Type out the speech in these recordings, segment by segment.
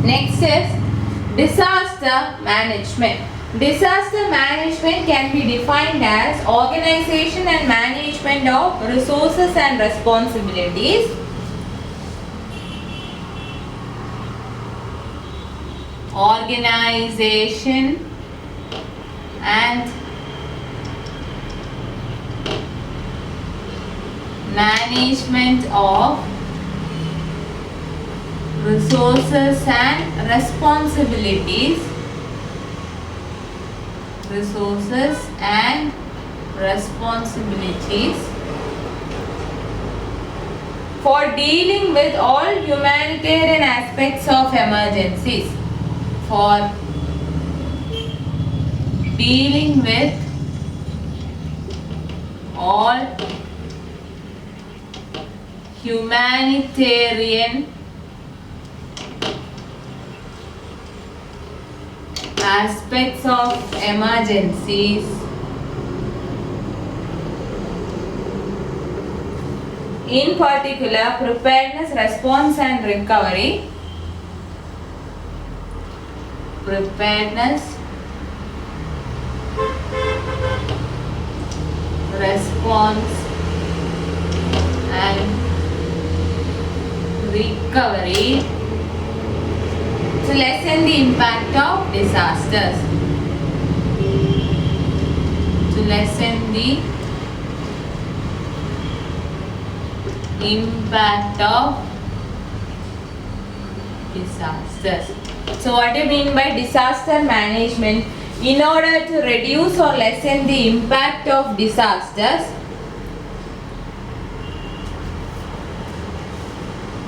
Next is disaster management. Disaster management can be defined as organization and management of resources and responsibilities. Organization and management of resources and responsibilities. Resources and responsibilities for dealing with all humanitarian aspects of emergencies. For dealing with all humanitarian aspects of emergencies. In particular, preparedness, response and recovery. Preparedness, response and recovery to lessen the impact of disasters. To lessen the impact of disasters. So what do you mean by disaster management? In order to reduce or lessen the impact of disasters,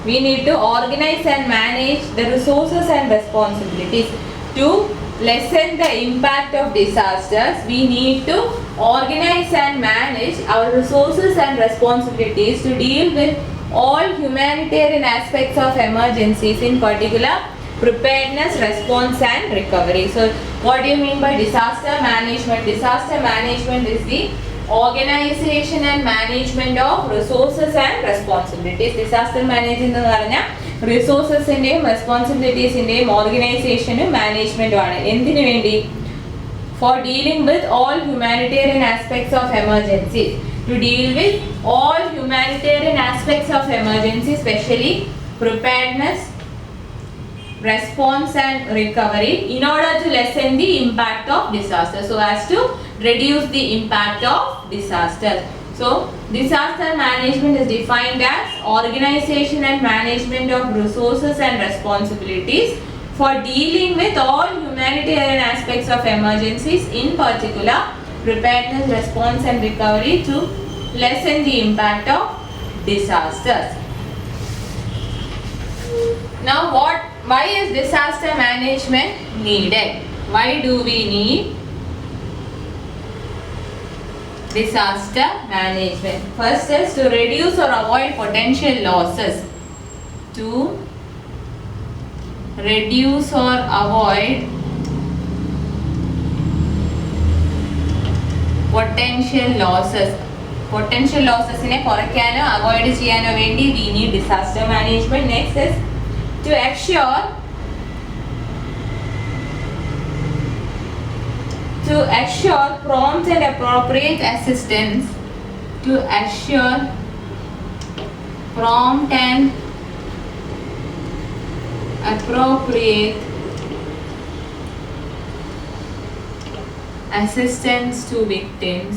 we need to organize and manage the resources and responsibilities. To lessen the impact of disasters, we need to organize and manage our resources and responsibilities to deal with all humanitarian aspects of emergencies, in particular preparedness, response and recovery. So what do you mean by disaster management? Disaster management is the organization and management of resources and responsibilities. Disaster management എന്ന് പറഞ്ഞാൽ റിസോഴ്സസിന്റെയും റെസ്പോൺസിബിലിറ്റീസിന്റെയും ഓർഗനൈസേഷനും മാനേജ്മെന്റുമാണ്. എന്തിനു വേണ്ടി? For dealing with all humanitarian aspects of emergencies. To deal with all humanitarian aspects of emergency, especially preparedness, response and recovery, in order to lessen the impact of disaster, so as to reduce the impact of disaster. So disaster management is defined as organization and management of resources and responsibilities for dealing with all humanitarian aspects of emergencies, in particular preparedness, response and recovery to lessen the impact of disasters. Now why is disaster management needed? Why do we need disaster management? First is to reduce or avoid potential losses. To reduce or avoid potential losses. Potential losses ine കുറയ്ക്കാനോ avoid ചെയ്യാനോ വേണ്ടി we need disaster management. Next is to assure prompt and appropriate assistance. To assure prompt and appropriate assistance to victims.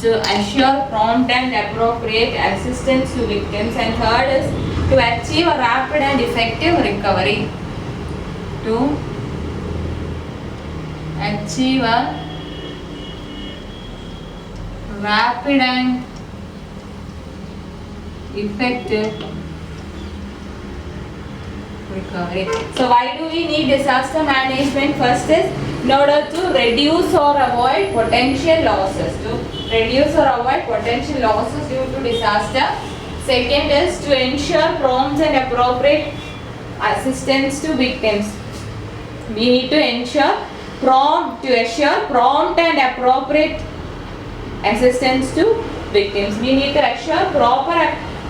To assure prompt and appropriate assistance to victims. And third is to achieve a rapid and effective recovery. To achieve a rapid and effective recovery. So why do we need disaster management? First is in order to reduce or avoid potential losses. To reduce or avoid potential losses due to disaster. Second is to ensure prompt and appropriate assistance to victims. We need to assure prompt and appropriate assistance to victims. We need to assure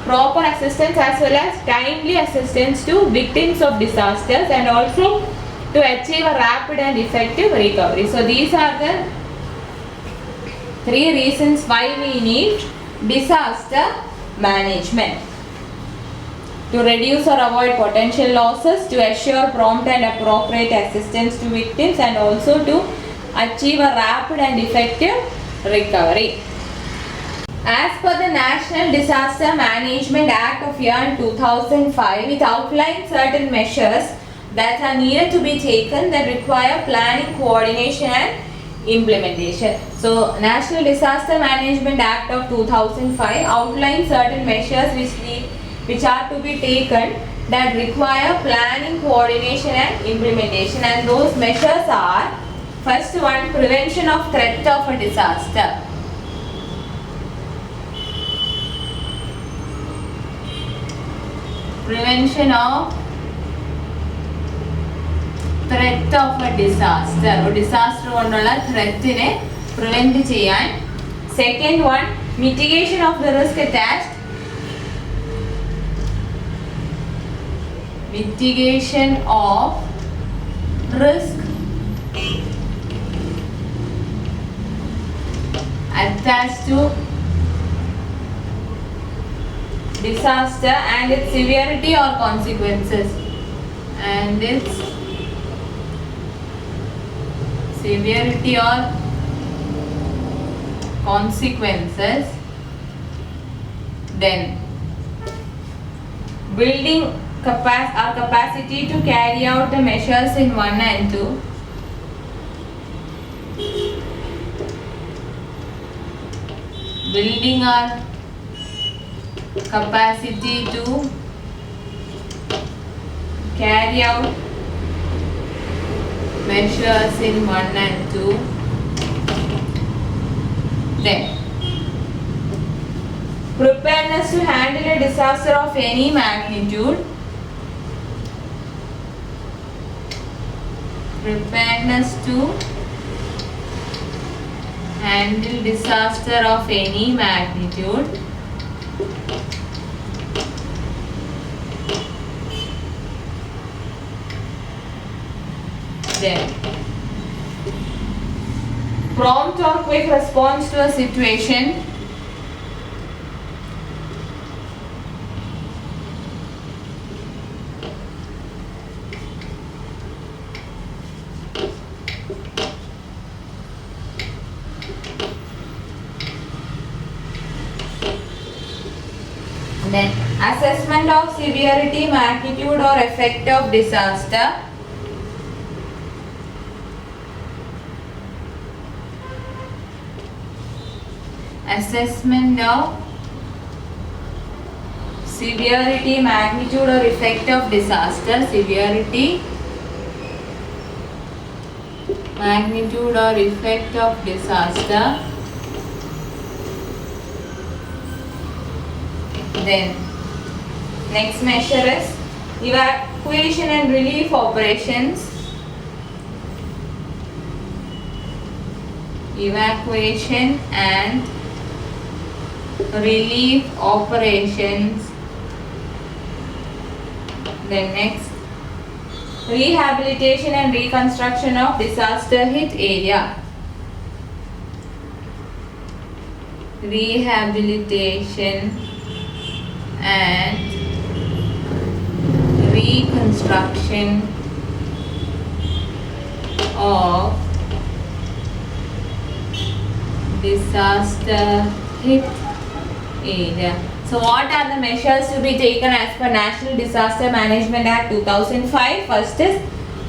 proper assistance as well as timely assistance to victims of disasters, and also to achieve a rapid and effective recovery. So these are the 3 reasons why we need disaster management: to reduce or avoid potential losses, to assure prompt and appropriate assistance to victims, and also to achieve a rapid and effective recovery. As per the National Disaster Management Act of year 2005, it outlines certain measures that are needed to be taken that require planning, coordination and implementation. So, National Disaster Management Act of 2005 outlines certain measures which are to be taken that require planning, coordination and implementation, and those measures are: first one, prevention of threat of a disaster. Prevention of threat of a disaster. A disaster kondulla threat ine prevent cheyan. Second one, mitigation of the risk attached. Mitigation of risk attached to disaster and its severity or consequences. And its severity or consequences. Then building our capacity to carry out the measures in 1 and 2. Building our capacity to carry out measures in 1 and 2. Then preparedness to handle a disaster of any magnitude. Preparedness to handle disaster of any magnitude. Then prompt or quick response to a situation. Then assessment of severity, magnitude or effect of disaster. Assessment of severity, magnitude or effect of disaster. Severity, magnitude or effect of disaster. Then next measure is evacuation and relief operations. Evacuation and relief operations. Then next, rehabilitation and reconstruction of disaster hit area. Rehabilitation and reconstruction of disaster hit area. So what are the measures to be taken as per National Disaster Management Act 2005? First is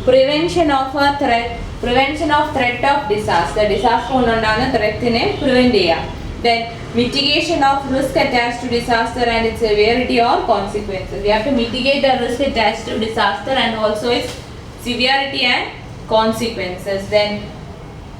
prevention of threat of disaster. Disaster undana threat ine prevent cheya. Then mitigation of risk attached to disaster and its severity or consequences. We have to mitigate the risk attached to disaster and also its severity and consequences. Then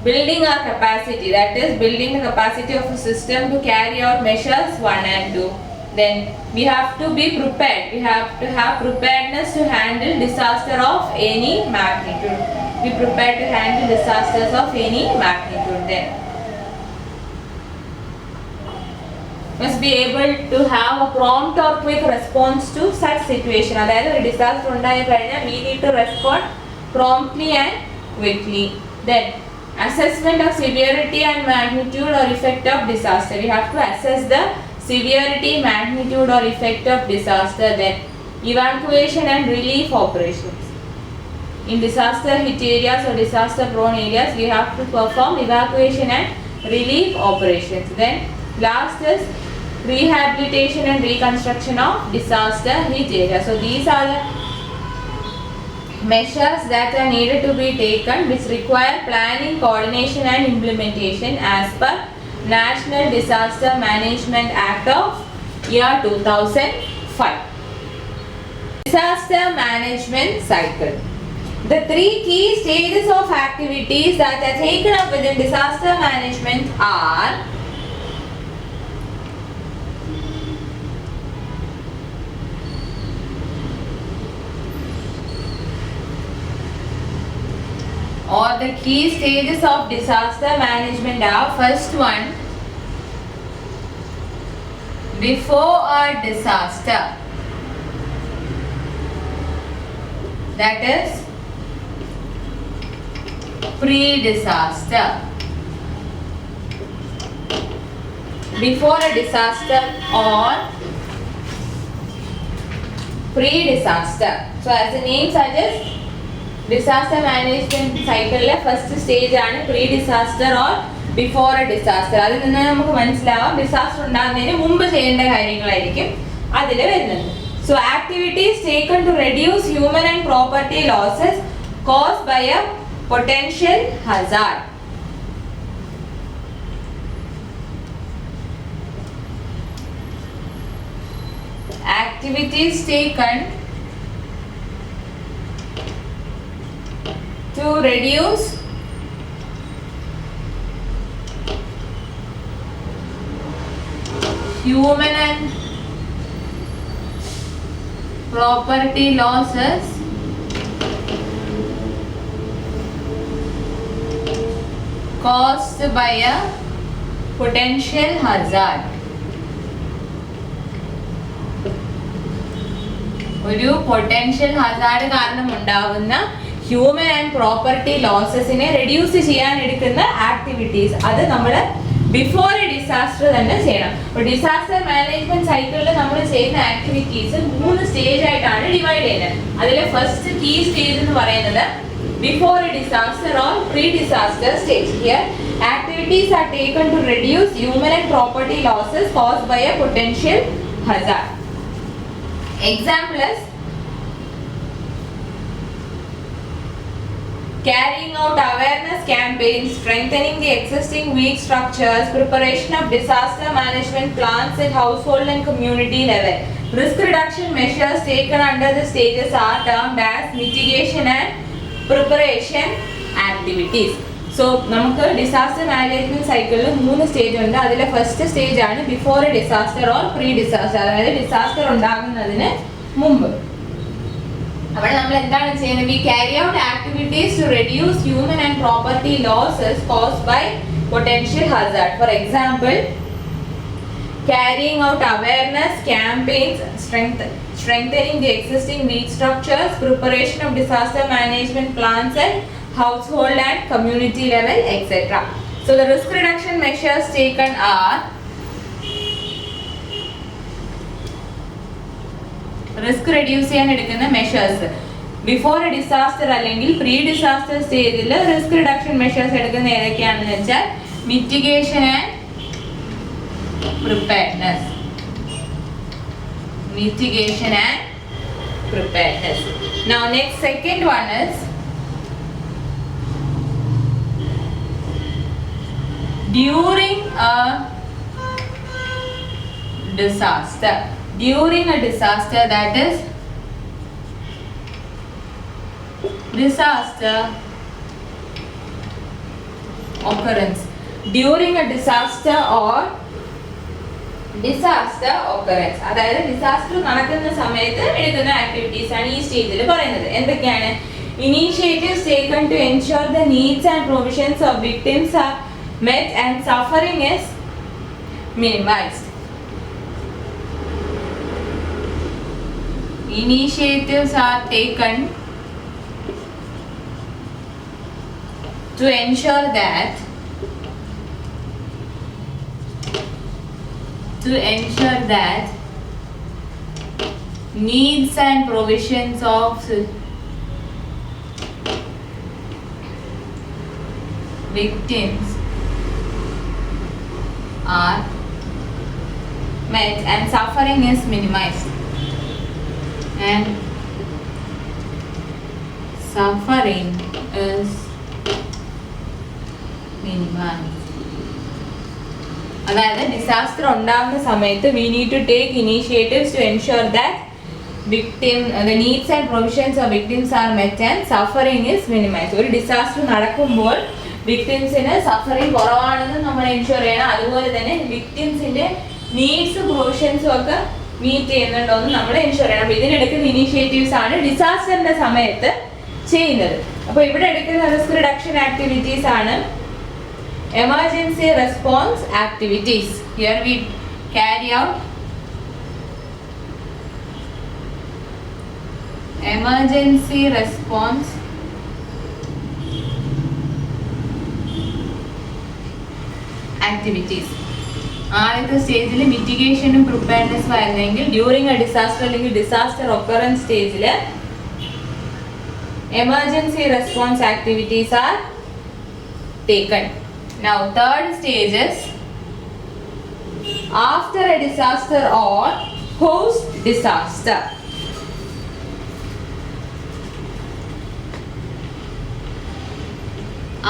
building our capacity, that is building the capacity of a system to carry out measures 1 and 2. Then we have to be prepared. We have to have preparedness to handle disaster of any magnitude. Be prepared to handle disasters of any magnitude. Then must be able to have a prompt or quick response to such situation. അതായത് ഒരു disaster ഉണ്ടായി കഴിഞ്ഞാൽ we need to respond promptly and quickly. Then assessment of severity and magnitude or effect of disaster. We have to assess the severity, magnitude or effect of disaster. Then evacuation and relief operations. In disaster hit areas or disaster prone areas, we have to perform evacuation and relief operations. Then last is rehabilitation and reconstruction of disaster hit areas. So these are the measures that are needed to be taken which require planning, coordination and implementation as per National Disaster Management Act of year 2005. Disaster management cycle. The three key stages of activities that are taken up within disaster management are or the key stages of disaster management are: first one, before a disaster, that is pre-disaster. Before a disaster or pre-disaster. So as the name suggests, disaster management cycle first stage ആണ് pre-disaster or before a disaster. അതിൽ നിന്ന് നമുക്ക് മനസ്സിലാവാം disaster ഉണ്ടാകുന്നതിന് മുമ്പ് ചെയ്യേണ്ട കാര്യങ്ങളായിരിക്കും അതിൽ വരുന്നത്. So activities taken to reduce human and property losses caused by a potential hazard. Activities taken to reduce human and property losses caused by a potential hazard. ഒരു പൊട്ടൻഷ്യൽ ഹസാർഡ് കാരണം ഉണ്ടാവുന്ന ഹ്യൂമൻ ആൻഡ് പ്രോപ്പർട്ടി ലോസസിനെ റെഡ്യൂസ് ചെയ്യാൻ എടുക്കുന്ന activities അത് നമ്മൾ before A disaster തന്നെ ചെയ്യണം. അപ്പോൾ ഡിസാസ്റ്റർ മാനേജ്മെന്റ് സൈക്കിളിൽ നമ്മൾ ചെയ്യുന്ന ആക്ടിവിറ്റീസ് 3 സ്റ്റേജ് ആയിട്ടാണ് ഡിവൈഡ് ചെയ്യുന്നത്. അതിലെ ഫസ്റ്റ് കീ സ്റ്റേജ് എന്ന് പറയുന്നത് before a disaster or pre-disaster stage. Here activities are taken to reduce human and property losses caused by a potential hazard. Example is carrying out awareness campaigns, strengthening the existing weak structures, preparation of disaster management plans at household and community level. Risk reduction measures taken under the stages are termed as mitigation and preparation activities. So നമുക്ക് disaster management സൈക്കിളിൽ 3 stage ഉണ്ട്. അതിലെ first stage ആണ് before A disaster or pre disaster, അതായത് disaster ഉണ്ടാകുന്നതിന് മുമ്പ്. അവിടെ നമ്മൾ എന്താണ് ചെയ്യുന്നത്? We carry out activities to reduce human and property losses caused by potential hazard. For example, carrying out awareness campaigns, strengthening the existing weak structures, preparation of disaster management plans at household and community level, etc. So the risk reduction measures taken are risk reduce ചെയ്യാൻ എടുക്കുന്ന measures before A disaster അല്ലെങ്കിൽ pre disaster സ്റ്റേജിൽ risk reduction measures എടുക്കുന്ന ഏതൊക്കെയാണെന്ന് വെച്ചാൽ mitigation and preparedness. Mitigation and preparedness. Now next second one is during a disaster. During a disaster, that is disaster occurrence. During a disaster or disaster occurrence, അതായത് disaster നടക്കുന്ന സമയത്ത് എടുക്കുന്ന activities ആണ് ഈ സ്റ്റേജിൽ പറയുന്നത്. എന്തൊക്കെയാണ്? Initiatives taken to ensure the needs and provisions of victims are met and suffering is minimized. Initiatives are taken to ensure that needs and provisions of victims are met and suffering is minimized. അതായത് disaster ഉണ്ടാകുന്ന സമയത്ത് we need to take initiatives to ensure that the needs and provisions of victims are met and suffering is minimized. ഒരു disaster നടക്കുമ്പോൾ വിക്ടിംസിന് suffering കുറവാണെന്ന് നമ്മൾ ensure ചെയ്യണം. അതുപോലെ തന്നെ വിക്ടിംസിന്റെ നീഡ്സും പ്രൊവിഷൻസും ഒക്കെ മീറ്റ് ചെയ്യുന്നുണ്ടോ എന്ന് നമ്മൾ എൻഷുർ ചെയ്യണം. അപ്പോൾ ഇതിനെടുക്കുന്ന ഇനീഷ്യേറ്റീവ്സ് ആണ് ഡിസാസ്റ്ററിന്റെ സമയത്ത് ചെയ്യുന്നത്. അപ്പോൾ ഇവിടെ എടുക്കുന്ന റിസ്ക് റിഡക്ഷൻ ആക്ടിവിറ്റീസ് ആണ് emergency response activities. Here we carry out emergency response activities. ആദ്യത്തെ സ്റ്റേജിൽ മിറ്റിഗേഷനും പ്രിപ്പയർനെസ്സും ആയിരുന്നെങ്കിൽ ഡ്യൂറിങ് എ ഡിസാസ്റ്റർ അല്ലെങ്കിൽ ഡിസാസ്റ്റർ ഒക്കറൻസ് സ്റ്റേജിൽ emergency response activities are taken. Now third stage is after A disaster or post disaster.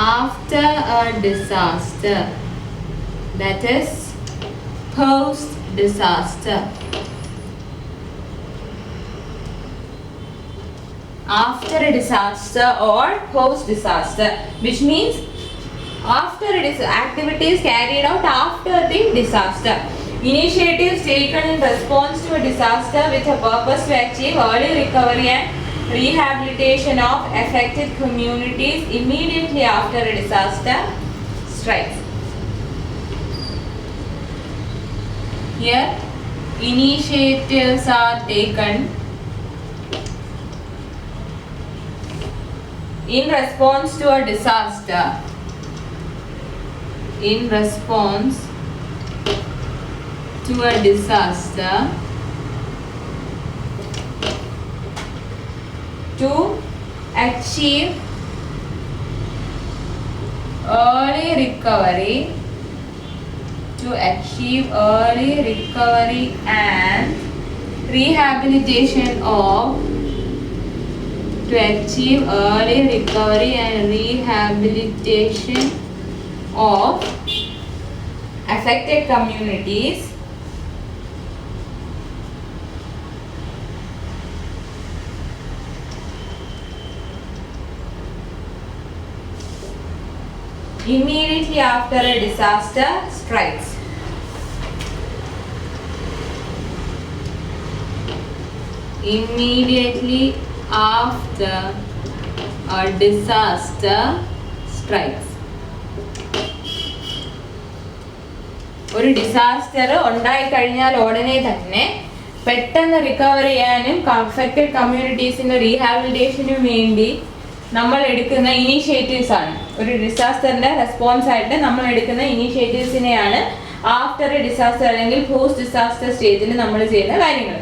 After a disaster, that is post disaster. After a disaster or post disaster, which means after it is activities carried out after the disaster. Initiatives taken in response to a disaster with a purpose to achieve early recovery and rehabilitation of affected communities immediately after a disaster strikes. Here initiatives are taken in response to a disaster. In response to a disaster to achieve early recovery and rehabilitation of affected communities immediately after a disaster strikes. Immediately after a disaster strikes. ഒരു disaster ഉണ്ടായി കഴിഞ്ഞാൽ ഉടനെ തന്നെ പെട്ടെന്ന് recover ചെയ്യാനും affected കമ്മ്യൂണിറ്റീസിന്റെ റീഹാബിലിറ്റേഷനും വേണ്ടി നമ്മൾ എടുക്കുന്ന ഇനീഷ്യേറ്റീവ്സ് ആണ്. ഒരു ഡിസാസ്റ്ററിന്റെ റെസ്പോൺസ് ആയിട്ട് നമ്മൾ എടുക്കുന്ന ഇനീഷ്യേറ്റീവ്സിനെയാണ് ആഫ്റ്റർ എ ഡിസാസ്റ്റർ അല്ലെങ്കിൽ പോസ്റ്റ് ഡിസാസ്റ്റർ സ്റ്റേജിൽ നമ്മൾ ചെയ്യുന്ന കാര്യങ്ങൾ.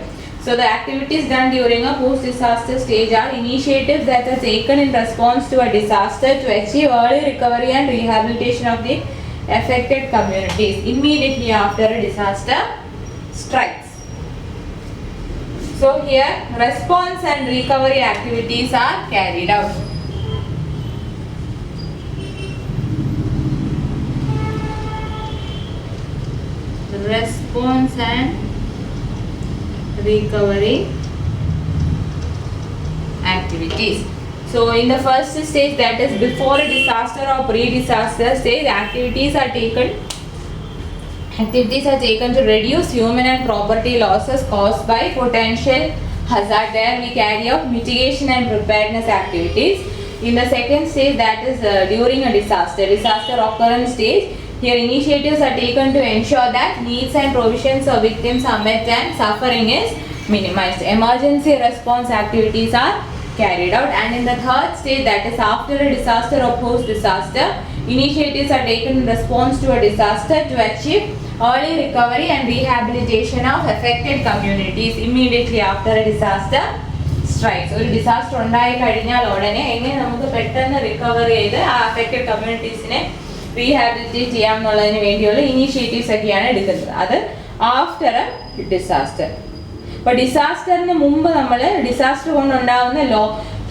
So the activities done during a post-disaster stage are initiatives that are taken in response to a disaster to achieve early recovery and rehabilitation of the affected communities immediately after a disaster strikes. So here response and recovery activities are carried out. Response and recovery activities. So in the first stage, that is before a disaster or pre-disaster stage, activities are taken to reduce human and property losses caused by potential hazard. There we carry out mitigation and preparedness activities. In the second stage, that is during a disaster occurrence stage, here initiatives are taken to ensure that needs and provisions of victims are met and suffering is minimized. Emergency response activities are carried out, and in the third stage, that is after a disaster or post disaster, initiatives are taken in response to a disaster to achieve early recovery and rehabilitation of affected communities immediately after a disaster strikes. ഒരു disaster ഉണ്ടായി കഴിഞ്ഞാൽ ഉടനെ എങ്ങനെ നമുക്ക് പെട്ടെന്ന് recover ചെയ്ത് ആ affected കമ്മ്യൂണിറ്റീസിനെ rehabilitate ചെയ്യാം എന്നുള്ളതിന് വേണ്ടിയുള്ള ഇനീഷ്യേറ്റീവ്സ് ഒക്കെയാണ് എടുക്കുന്നത്. അത് ആഫ്റ്റർ എ ഡിസാസ്റ്റർ. അപ്പോൾ ഡിസാസ്റ്ററിന് മുമ്പ് നമ്മൾ ഡിസാസ്റ്റർ കൊണ്ടുണ്ടാകുന്ന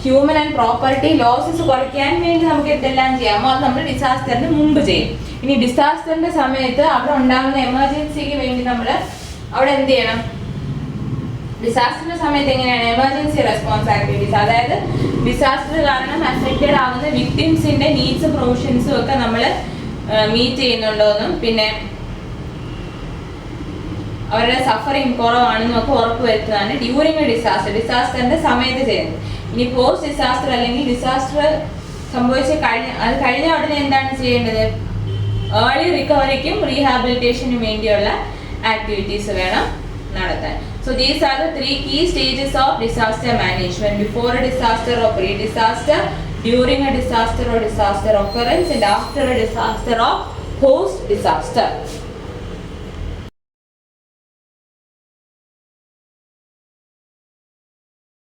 ഹ്യൂമൻ ആൻഡ് പ്രോപ്പർട്ടി ലോസസ് കുറയ്ക്കാൻ വേണ്ടി നമുക്ക് എന്തെല്ലാം ചെയ്യാമോ അത് നമ്മൾ ഡിസാസ്റ്ററിന് മുമ്പ് ചെയ്യും. ഇനി ഡിസാസ്റ്ററിന്റെ സമയത്ത് അവിടെ ഉണ്ടാകുന്ന എമർജൻസിക്ക് വേണ്ടി നമ്മൾ അവിടെ എന്ത് ചെയ്യണം? ഡിസാസ്റ്ററിന്റെ സമയത്ത് എങ്ങനെയാണ് എമർജൻസി റെസ്പോൺസ് ആക്ടിവിറ്റീസ്, അതായത് ഡിസാസ്റ്റർ കാരണം അഫക്റ്റഡ് ആവുന്ന വിക്ടിംസിന്റെ നീഡ്സ് പ്രൊവിഷൻസും ഒക്കെ നമ്മൾ മീറ്റ് ചെയ്യുന്നുണ്ടോയെന്നും പിന്നെ അവരുടെ സഫറിങ് കുറവാണെന്നും ഒക്കെ ഉറപ്പ് വരുത്തുന്നതാണ് ഡ്യൂറിങ് എ ഡിസാസ്റ്ററിന്റെ സമയത്ത് ചെയ്യുന്നത്. ഇനി പോസ്റ്റ് ഡിസാസ്റ്റർ അല്ലെങ്കിൽ ഡിസാസ്റ്റർ സംഭവിച്ച് കഴിഞ്ഞ ഉടനെ എന്താണ് ചെയ്യേണ്ടത്? ഏർലി റിക്കവറിക്കും റീഹാബിലിറ്റേഷനും വേണ്ടിയുള്ള ആക്ടിവിറ്റീസ് വേണം നടത്താൻ. So these are the 3 key stages of disaster management: before a disaster or pre-disaster, during a disaster or disaster occurrence, and after a disaster or post-disaster.